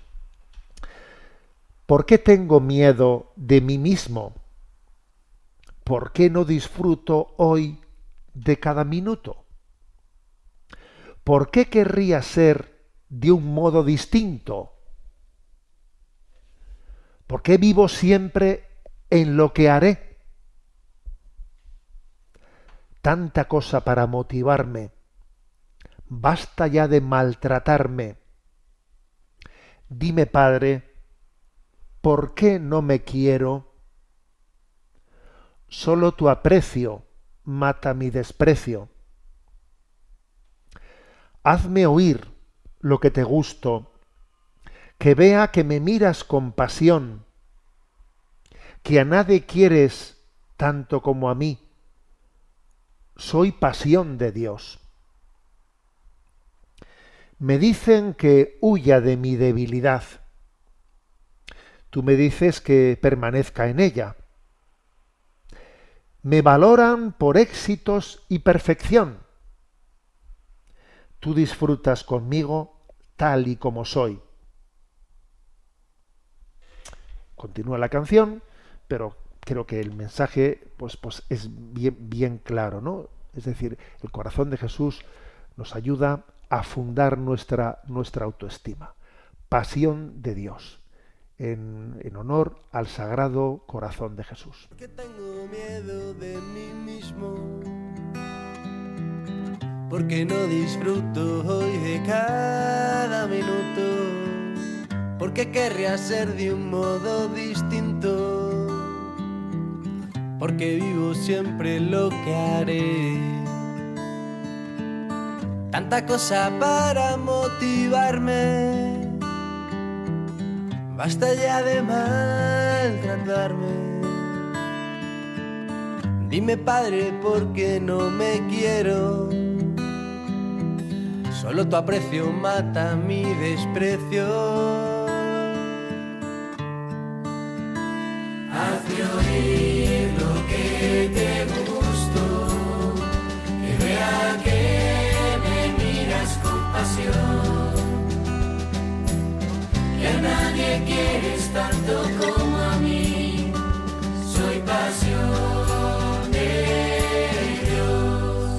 ¿Por qué tengo miedo de mí mismo? ¿Por qué no disfruto hoy de cada minuto? ¿Por qué querría ser de un modo distinto? ¿Por qué vivo siempre en lo que haré? Tanta cosa para motivarme. Basta ya de maltratarme. Dime, Padre, ¿por qué no me quiero? Solo tu aprecio mata mi desprecio. Hazme oír lo que te gusto, que vea que me miras con pasión, que a nadie quieres tanto como a mí. Soy pasión de Dios. Me dicen que huya de mi debilidad. Tú me dices que permanezca en ella. Me valoran por éxitos y perfección. Tú disfrutas conmigo tal y como soy. Continúa la canción, pero creo que el mensaje pues es bien claro, ¿no? Es decir, el corazón de Jesús nos ayuda a fundar nuestra autoestima. Pasión de Dios, en honor al Sagrado Corazón de Jesús. Que tengo miedo de mí mismo, porque no disfruto hoy de cada minuto, porque querría ser de un modo distinto, porque vivo siempre lo que haré. Tanta cosa para motivarme, basta ya de maltratarme. Dime, Padre, ¿por qué no me quiero? Solo tu aprecio mata mi desprecio. Hazme oír lo que te gusto, que vea que me miras con pasión, que a nadie quieres tanto como a mí. Soy pasión de Dios.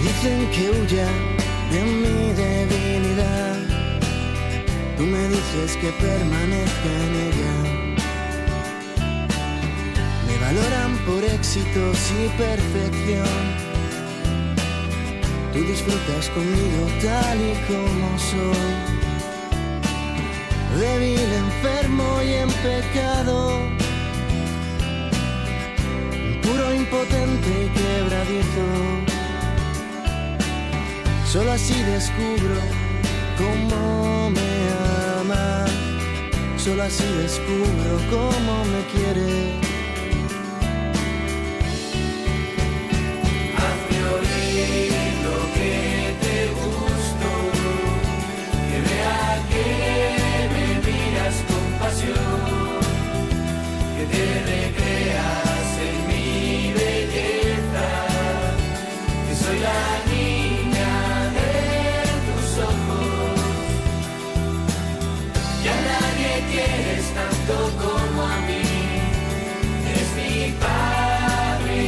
Dicen que huya de mi debilidad. Tú me dices que permanezca en ella. Me valoran por éxitos y perfección. Tú disfrutas conmigo tal y como soy. Débil, enfermo y en pecado. puro, impotente, quebradizo. Solo así descubro cómo me ama, solo así descubro cómo me quiere. Hazme oír lo que te gusto, que vea que me miras con pasión, que te recreas en mi belleza, que soy la niña de tus ojos, que a nadie quieres tanto como a mí, eres mi padre y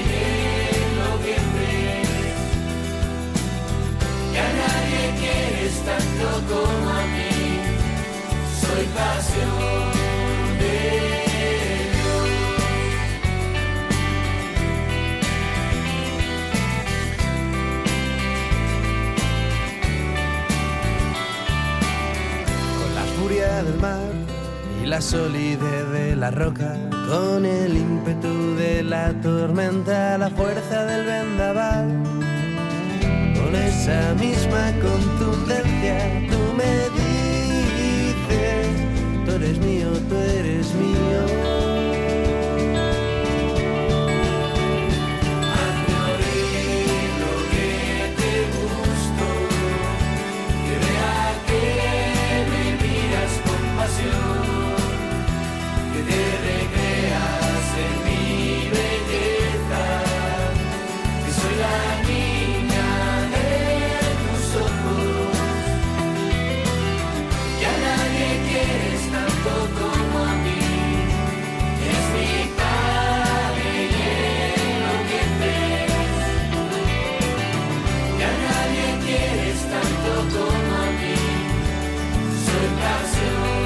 enloqueces, que a nadie quieres tanto como a mí, soy pasión de del mar y la solidez de la roca, con el ímpetu de la tormenta, la fuerza del vendaval, con esa misma contundencia tú me dices, tú eres mío, tú eres mío. Que te recreas en mi belleza, que soy la niña de tus ojos, que a nadie quieres tanto como a mí, es mi padre y enloqueces, que a nadie quieres tanto como a mí, soy pasión.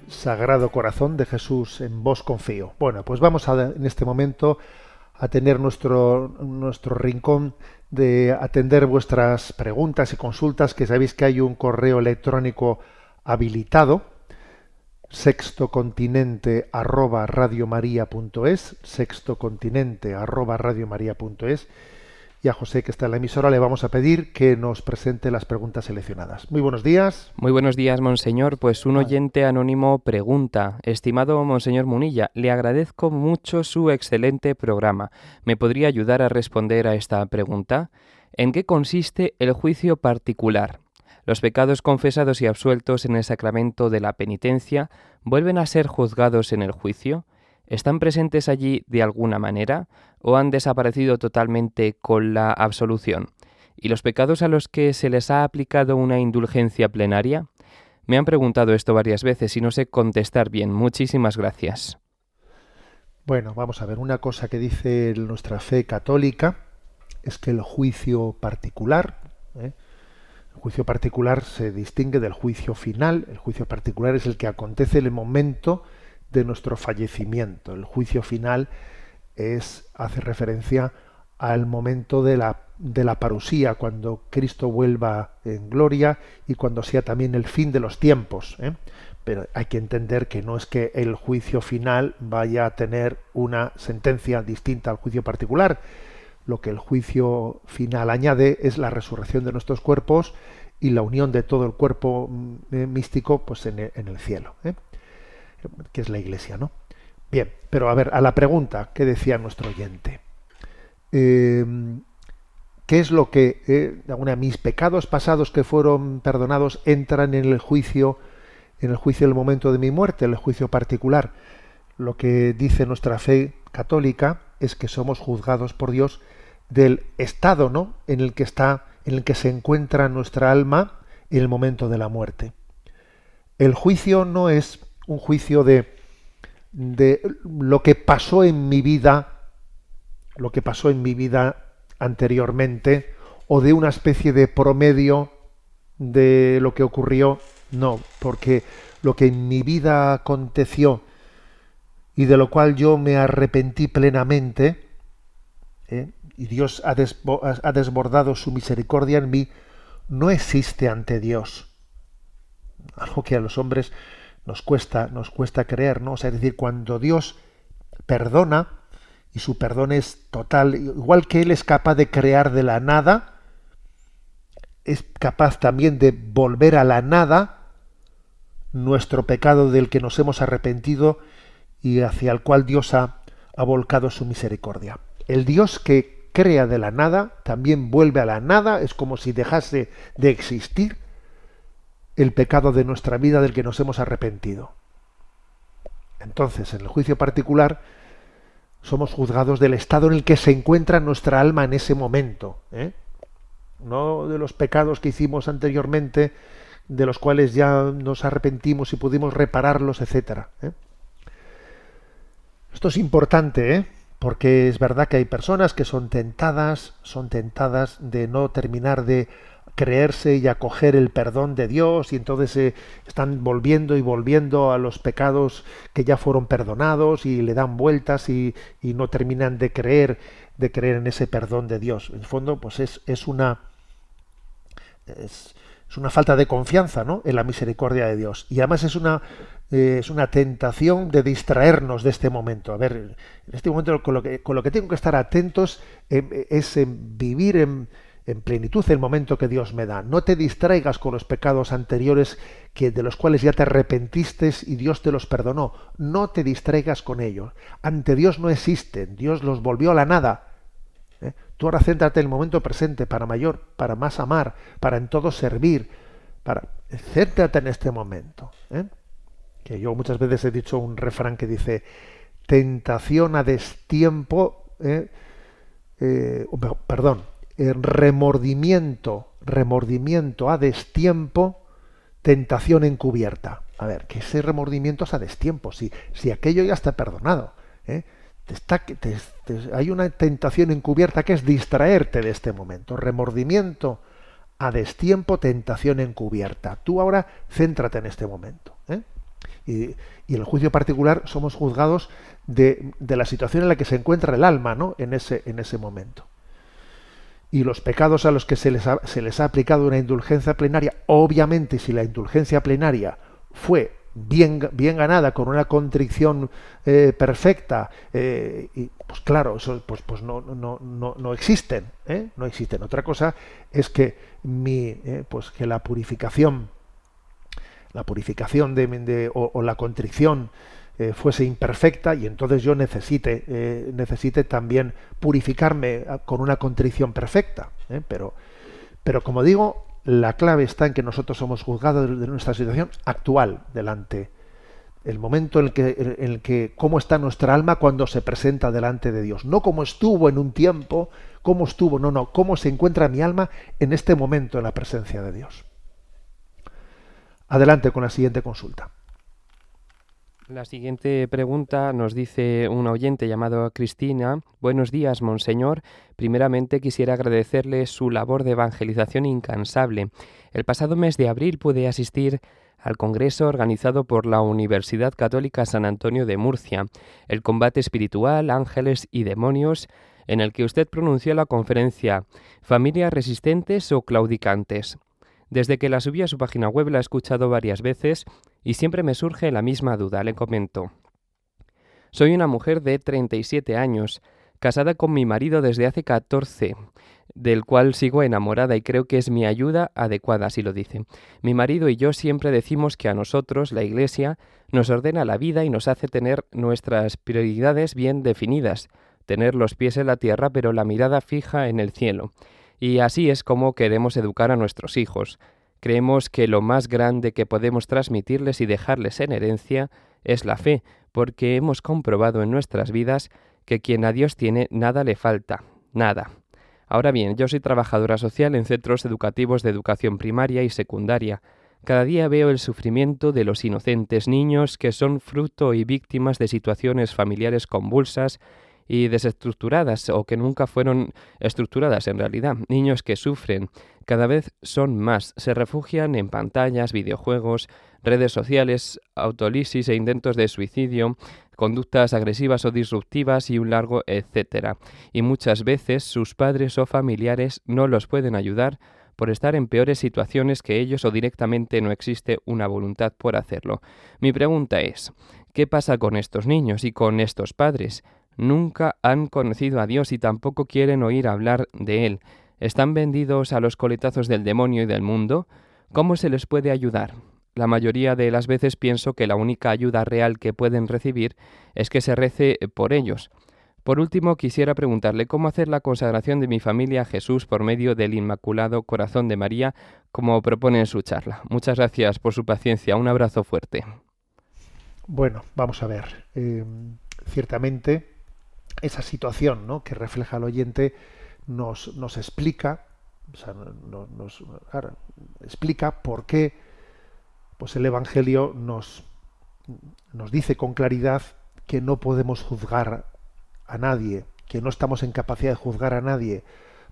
Sagrado Corazón de Jesús, en vos confío. Bueno, pues vamos en este momento a tener nuestro rincón de atender vuestras preguntas y consultas, que sabéis que hay un correo electrónico habilitado, sextocontinente@radiomaria.es, sextocontinente@radiomaria.es, y a José, que está en la emisora, le vamos a pedir que nos presente las preguntas seleccionadas. Muy buenos días. Muy buenos días, monseñor. Pues un oyente anónimo pregunta: estimado monseñor Munilla, le agradezco mucho su excelente programa. ¿Me podría ayudar a responder a esta pregunta? ¿En qué consiste el juicio particular? ¿Los pecados confesados y absueltos en el sacramento de la penitencia vuelven a ser juzgados en el juicio? ¿Están presentes allí de alguna manera o han desaparecido totalmente con la absolución? ¿Y los pecados a los que se les ha aplicado una indulgencia plenaria? Me han preguntado esto varias veces y no sé contestar bien. Muchísimas gracias. Bueno, vamos a ver, una cosa que dice nuestra fe católica es que el juicio particular, el juicio particular se distingue del juicio final. El juicio particular es el que acontece en el momento de nuestro fallecimiento. El juicio final hace referencia al momento de la parusía, cuando Cristo vuelva en gloria y cuando sea también el fin de los tiempos. Pero hay que entender que no es que el juicio final vaya a tener una sentencia distinta al juicio particular. Lo que el juicio final añade es la resurrección de nuestros cuerpos y la unión de todo el cuerpo místico pues en el cielo, que es la Iglesia, ¿no? Bien, pero a ver, a la pregunta que decía nuestro oyente. ¿Qué es lo que mis pecados pasados que fueron perdonados entran en el juicio del momento de mi muerte, en el juicio particular? Lo que dice nuestra fe católica es que somos juzgados por Dios del estado, ¿no?, en el que se encuentra nuestra alma en el momento de la muerte. El juicio no es un juicio de lo que pasó en mi vida, anteriormente, o de una especie de promedio de lo que ocurrió. No, porque lo que en mi vida aconteció y de lo cual yo me arrepentí plenamente, y Dios ha desbordado su misericordia en mí, no existe ante Dios. algo que a los hombres nos cuesta creer, ¿no? O sea, es decir, cuando Dios perdona, y su perdón es total, igual que Él es capaz de crear de la nada, es capaz también de volver a la nada nuestro pecado del que nos hemos arrepentido y hacia el cual Dios ha volcado su misericordia. El Dios que crea de la nada también vuelve a la nada, es como si dejase de existir el pecado de nuestra vida del que nos hemos arrepentido. Entonces, en el juicio particular, somos juzgados del estado en el que se encuentra nuestra alma en ese momento, no de los pecados que hicimos anteriormente, de los cuales ya nos arrepentimos y pudimos repararlos, etcétera. Esto es importante, porque es verdad que hay personas que son tentadas de no terminar de creerse y acoger el perdón de Dios, y entonces están volviendo y volviendo a los pecados que ya fueron perdonados y le dan vueltas y no terminan de creer en ese perdón de Dios. En el fondo, pues es una falta de confianza, ¿no?, en la misericordia de Dios, y además es una tentación de distraernos de este momento. A ver, en este momento con lo que tengo que estar atentos es en vivir en plenitud el momento que Dios me da. No te distraigas con los pecados anteriores de los cuales ya te arrepentiste y Dios te los perdonó. No te distraigas con ellos. Ante Dios no existen. Dios los volvió a la nada. Tú ahora céntrate en el momento presente para más amar, para en todo servir. Céntrate en este momento. Que yo muchas veces he dicho un refrán que dice: tentación a destiempo, remordimiento a destiempo, tentación encubierta. A ver, que ese remordimiento es a destiempo, si aquello ya está perdonado. Hay una tentación encubierta que es distraerte de este momento. Remordimiento a destiempo, tentación encubierta. Tú ahora céntrate en este momento. Y en el juicio particular somos juzgados de la situación en la que se encuentra el alma, ¿no?, en ese momento. Y los pecados a los que se les ha aplicado una indulgencia plenaria, obviamente, si la indulgencia plenaria fue bien ganada, con una contrición perfecta, y pues claro, eso pues no existen, no existen. Otra cosa es que que la purificación o la contrición fuese imperfecta, y entonces yo necesite también purificarme con una contrición perfecta. Pero como digo, la clave está en que nosotros somos juzgados de nuestra situación actual, delante el momento en el que cómo está nuestra alma cuando se presenta delante de Dios, no cómo estuvo en un tiempo, cómo se encuentra mi alma en este momento en la presencia de Dios. Adelante con la siguiente consulta. La siguiente pregunta nos dice una oyente llamada Cristina. Buenos días, monseñor. Primeramente quisiera agradecerle su labor de evangelización incansable. El pasado mes de abril pude asistir al congreso organizado por la Universidad Católica San Antonio de Murcia, el combate espiritual, ángeles y demonios, en el que usted pronunció la conferencia ¿Familias resistentes o claudicantes? Desde que la subí a su página web la he escuchado varias veces y siempre me surge la misma duda. Le comento. Soy una mujer de 37 años, casada con mi marido desde hace 14, del cual sigo enamorada y creo que es mi ayuda adecuada, así lo dice. Mi marido y yo siempre decimos que a nosotros, la Iglesia, nos ordena la vida y nos hace tener nuestras prioridades bien definidas, tener los pies en la tierra pero la mirada fija en el cielo. Y así es como queremos educar a nuestros hijos. Creemos que lo más grande que podemos transmitirles y dejarles en herencia es la fe, porque hemos comprobado en nuestras vidas que quien a Dios tiene nada le falta, nada. Ahora bien, yo soy trabajadora social en centros educativos de educación primaria y secundaria. Cada día veo el sufrimiento de los inocentes niños que son fruto y víctimas de situaciones familiares convulsas y desestructuradas o que nunca fueron estructuradas en realidad. Niños que sufren, cada vez son más, se refugian en pantallas, videojuegos, redes sociales, autolisis e intentos de suicidio, conductas agresivas o disruptivas y un largo etcétera. Y muchas veces sus padres o familiares no los pueden ayudar por estar en peores situaciones que ellos o directamente no existe una voluntad por hacerlo. Mi pregunta es, ¿qué pasa con estos niños y con estos padres? Nunca han conocido a Dios y tampoco quieren oír hablar de Él. ¿Están vendidos a los coletazos del demonio y del mundo? ¿Cómo se les puede ayudar? La mayoría de las veces pienso que la única ayuda real que pueden recibir es que se rece por ellos. Por último, quisiera preguntarle cómo hacer la consagración de mi familia a Jesús por medio del Inmaculado Corazón de María, como propone en su charla. Muchas gracias por su paciencia. Un abrazo fuerte. Bueno, vamos a ver. Ciertamente, esa situación, ¿no?, que refleja el oyente nos explica, o sea, nos explica por qué pues el Evangelio nos dice con claridad que no podemos juzgar a nadie, que no estamos en capacidad de juzgar a nadie,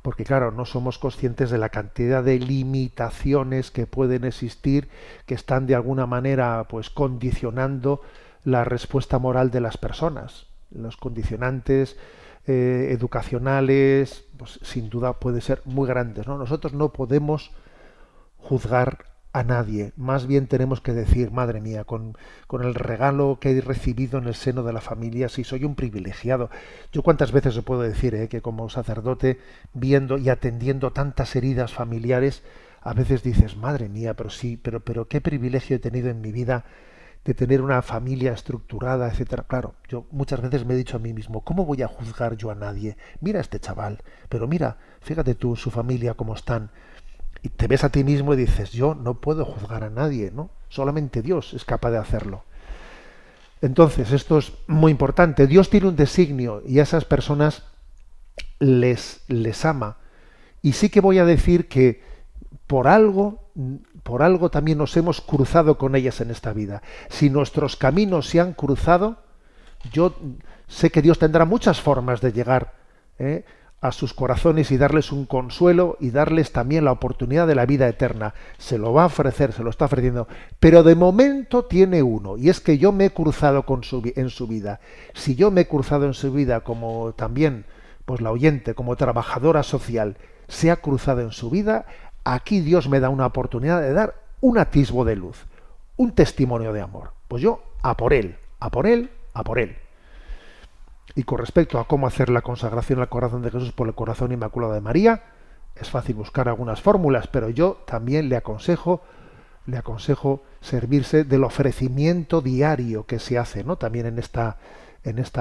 porque claro, no somos conscientes de la cantidad de limitaciones que pueden existir, que están de alguna manera pues condicionando la respuesta moral de las personas. Los condicionantes educacionales, pues sin duda pueden ser muy grandes, ¿no? Nosotros no podemos juzgar a nadie, más bien tenemos que decir, madre mía, con el regalo que he recibido en el seno de la familia, si soy un privilegiado. Yo cuántas veces os puedo decir que como sacerdote, viendo y atendiendo tantas heridas familiares, a veces dices, madre mía, pero qué privilegio he tenido en mi vida de tener una familia estructurada, etcétera. Claro, yo muchas veces me he dicho a mí mismo, ¿cómo voy a juzgar yo a nadie? Mira a este chaval, pero mira, fíjate tú, su familia, cómo están. Y te ves a ti mismo y dices, yo no puedo juzgar a nadie, ¿no? Solamente Dios es capaz de hacerlo. Entonces, esto es muy importante. Dios tiene un designio y a esas personas les ama. Y sí que voy a decir que por algo también nos hemos cruzado con ellas en esta vida. Si nuestros caminos se han cruzado, yo sé que Dios tendrá muchas formas de llegar a sus corazones y darles un consuelo y darles también la oportunidad de la vida eterna. Se lo va a ofrecer, se lo está ofreciendo, pero de momento tiene uno, y es que yo me he cruzado en su vida. Si yo me he cruzado en su vida como también pues la oyente, como trabajadora social, se ha cruzado en su vida, aquí Dios me da una oportunidad de dar un atisbo de luz, un testimonio de amor. Pues yo a por él, a por él, a por él. Y con respecto a cómo hacer la consagración al corazón de Jesús por el corazón inmaculado de María, es fácil buscar algunas fórmulas, pero yo también le aconsejo servirse del ofrecimiento diario que se hace, ¿no?, también en esta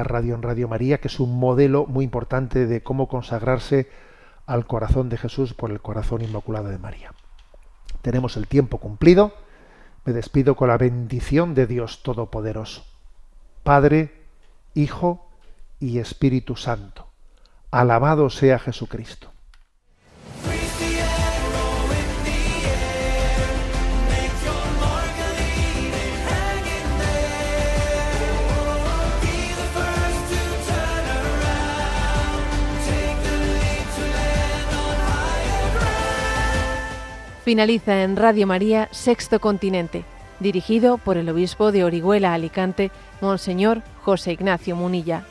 radio, en Radio María, que es un modelo muy importante de cómo consagrarse al corazón de Jesús por el corazón inmaculado de María. Tenemos el tiempo cumplido. Me despido con la bendición de Dios Todopoderoso, Padre, Hijo y Espíritu Santo. Alabado sea Jesucristo. Finaliza en Radio María Sexto Continente, dirigido por el obispo de Orihuela, Alicante, Monseñor José Ignacio Munilla.